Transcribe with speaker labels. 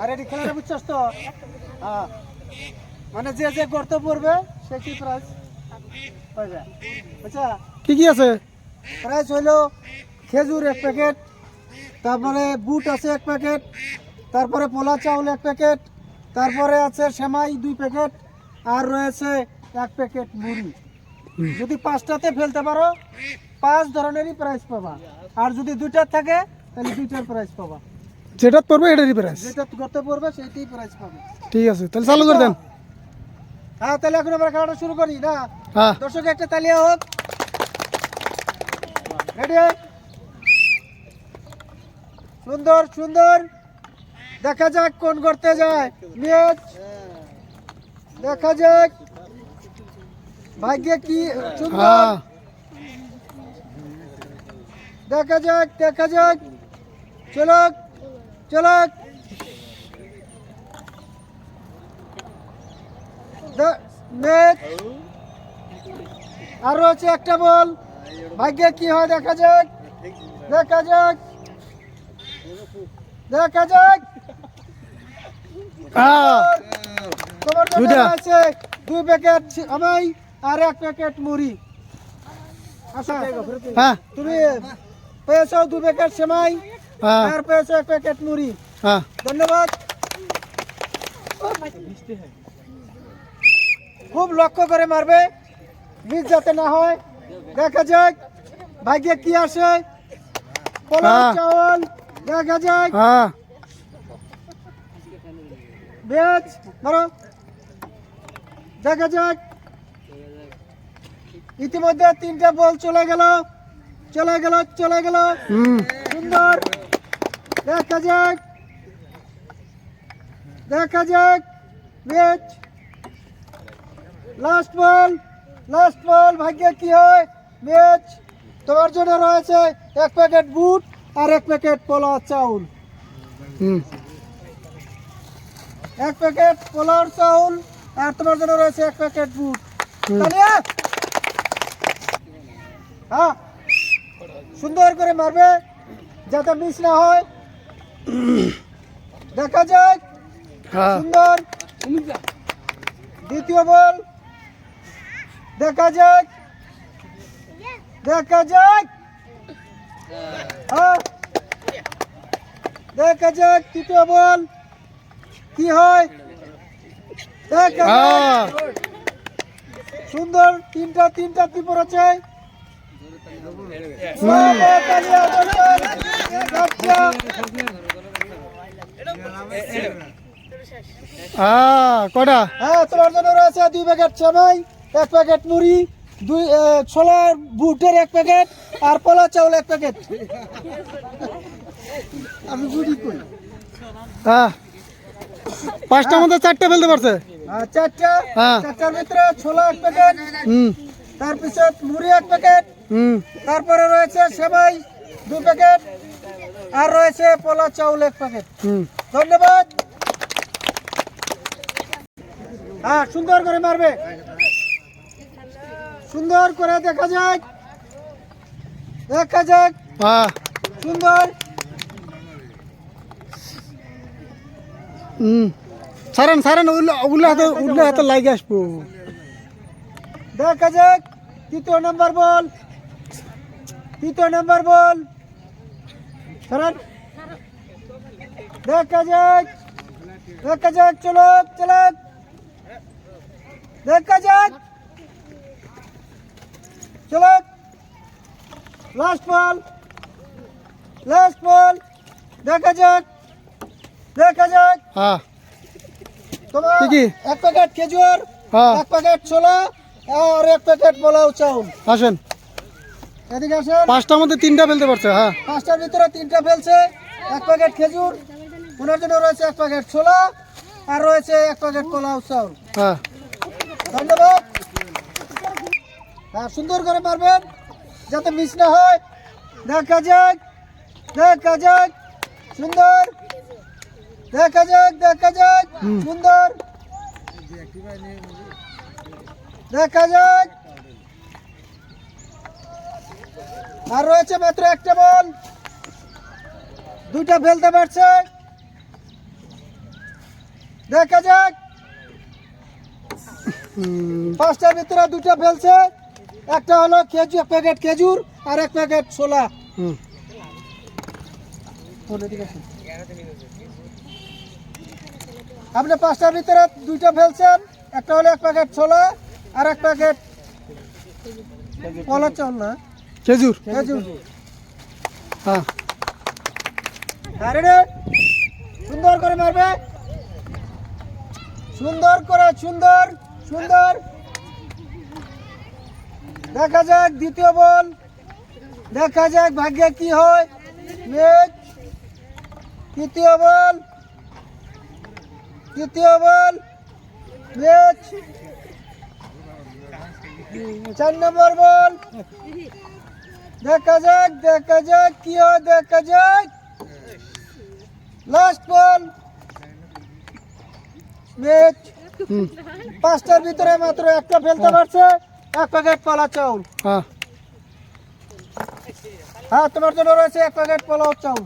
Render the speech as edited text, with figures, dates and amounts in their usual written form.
Speaker 1: আর এটি খেলাটা বুঝছস তো? হ্যাঁ, মানে যে যে করতে পড়বে সে কি প্রাইজ পাবে। আচ্ছা,
Speaker 2: কি কি আছে?
Speaker 1: প্রাইজ হলো খেজুর 1 প্যাকেট, তারপরে বুট আছে 1 প্যাকেট, তারপরে পোলা চাউল 1 প্যাকেট, তারপরে আছে সেমাই 2 প্যাকেট, আর রয়েছে 1 প্যাকেট মুড়ি। যদি 5টাতে ফেলতে পারো 5 ধরনেরই প্রাইজ পাবা, আর যদি 2টা থাকে তাহলে 2টার প্রাইজ পাবা।
Speaker 2: যেটা পড়বে এটারই প্রাইস।
Speaker 1: যেটা করতে পড়বে সেইটাই প্রাইজ পাবে।
Speaker 2: ঠিক আছে, তাহলে চালু করে দেন।
Speaker 1: হ্যাঁ, তাহলে এখন আমরা খেলাটা শুরু করি না?
Speaker 2: হ্যাঁ,
Speaker 1: দর্শক একটা তালিয়া হোক। রেডি? সুন্দর সুন্দর, দেখা যাক কোন করতে যায়। ম্যাচ দেখা যাক ভাগ্যে কি সুন্দর।
Speaker 2: হ্যাঁ,
Speaker 1: দেখা যাক দেখা যাক, চলো চলো। ম্যাচ আরো আছে একটা বল, ভাগ্যে কি হয় দেখা যাক। দেখা যাক দেখা যাক।
Speaker 2: হ্যাঁ,
Speaker 1: তোমার জন্য
Speaker 2: দুইটা।
Speaker 1: আছে 2 প্যাকেট আমাই আর 1 প্যাকেট মুড়ি। আচ্ছা,
Speaker 2: হ্যাঁ,
Speaker 1: তুমি পেয়েছো 2 প্যাকেট সেমাই
Speaker 2: হ্যাঁ,
Speaker 1: আর পেয়েছো 1 প্যাকেট মুড়ি।
Speaker 2: হ্যাঁ।
Speaker 1: ধন্যবাদ। খুব লক্ষ্য করে মারবে, মিস যাতে না হয়। দেখা যাক ভাগ্যে কি আসে। পোলাও
Speaker 2: হ্যাঁ।
Speaker 1: চাউল দেখা যাক।
Speaker 2: হ্যাঁ,
Speaker 1: বেচ মারো, দেখা যাক। ইতিমধ্যে 3টা বল চলে গেল চলে গেল চলে গেল। সুন্দর, দেখা যাক দেখা যাক। বেচ লাস্ট বল ভাগ্যে কি হয়। বেচ তোমার জন্য রয়েছে 1 প্যাকেট বুট আর 1 প্যাকেট পোলাও চাউল। 1 প্যাকেট পোলাও চাউল আর তোমার জন্য রয়েছে 1 প্যাকেট বুট। তালিয়া। হ্যাঁ, সুন্দর করে মারবে যাতে মিস না হয়। দেখা যাক।
Speaker 2: হ্যাঁ।
Speaker 1: সুন্দর, দ্বিতীয় বল দেখা যাক দেখা যাক। হ্যাঁ, দেখা যাক তৃতীয় বল কি হয়। দেখা যাক। সুন্দর, তিনটা ত্রিপুর আছে।
Speaker 2: কটা?
Speaker 1: হ্যাঁ, তোমার জন্য রয়েছে 2 প্যাকেট সেমাই, 1 প্যাকেট মুড়ি, 2 ছোলার বুটের 1 প্যাকেট আর পোলা চাউল 1 প্যাকেট। আমি বুঝি কই।
Speaker 2: হ্যাঁ, 5টার মধ্যে 4টে ফেলতে পারছে।
Speaker 1: চারটা।
Speaker 2: হ্যাঁ।
Speaker 1: 4টার ভিতরে ছোলা 1 প্যাকেট, তারপিছত মুড়ি 1 প্যাকেট, তারপরে রয়েছে সেমাই 2 প্যাকেট আর রয়েছে পোলা চাউল 1 প্যাকেট। ধন্যবাদ। হ্যাঁ, সুন্দর করে মারবে, সুন্দর করে দেখা যাক দেখা যাক।
Speaker 2: হ্যাঁ।
Speaker 1: সুন্দর,
Speaker 2: সারেন উল্লে হাতে লাগে আসবো।
Speaker 1: দেখা যাক। তৃতীয় নাম্বার বল সরান। দেখা যাক চলো দেখা যাক চলো। লাস্ট বল দেখা যাক
Speaker 2: হ্যাঁ।
Speaker 1: তোমার
Speaker 2: কি কি?
Speaker 1: 1 প্যাকেট খেজুর,
Speaker 2: হ্যাঁ।
Speaker 1: 1 প্যাকেট ছোলা আর 1 প্যাকেট পোলাও চাউল।
Speaker 2: আসেন,
Speaker 1: এদিকে আসেন।
Speaker 2: 5টার মধ্যে 3টা ফেলতে পারছে। হ্যাঁ,
Speaker 1: 5টার ভিতরে 3টা ফেলছে। 1 প্যাকেট খেজুর, ওনার জন্য রয়েছে 1 প্যাকেট ছোলা আর রয়েছে 1 প্যাকেট পোলাও চাউল।
Speaker 2: হ্যাঁ।
Speaker 1: ধন্যবাদ। হ্যাঁ, সুন্দর করে মারবেন যাতে মিস না হয়। দেখা যাক সুন্দর, দেখা যাক সুন্দর, দেখা যাক। আর রয়েছে মাত্র 1টা বল, 2টা ফেলতে পারছে। দেখা যাক। পাঁচটার ভিতরে দুটো ফেলছে, একটা হলো খেজুর, এক প্যাকেট খেজুর আর এক প্যাকেট ছোলা। আপনি পাঁচটার ভিতরে দুইটা ফেলছেন, একটা হলো এক প্যাকেট ছোলা আর এক প্যাকেট কলার চাউল না
Speaker 2: খেজুর।
Speaker 1: খেজুর।
Speaker 2: হ্যাঁ
Speaker 1: আরে রে, সুন্দর করে মারবে, সুন্দর করে, সুন্দর সুন্দর। দেখা যাক দ্বিতীয় বল, দেখা যাক ভাগ্যে কি হয়। ম্যাচ তৃতীয় বল, তৃতীয় বল, ম্যাচ 4 নম্বর বল। দেখা যাক, দেখা যাক কি হয়, দেখা যাক। লাস্ট বল, ম্যাচ। পাঁচটার ভিতরে মাত্র একটা ফেলতে পারছে, এক প্যাকেট কলা চাউল।
Speaker 2: হ্যাঁ
Speaker 1: হ্যাঁ, তোমার জন্য রয়েছে এক প্যাকেট পোলাও চাউল।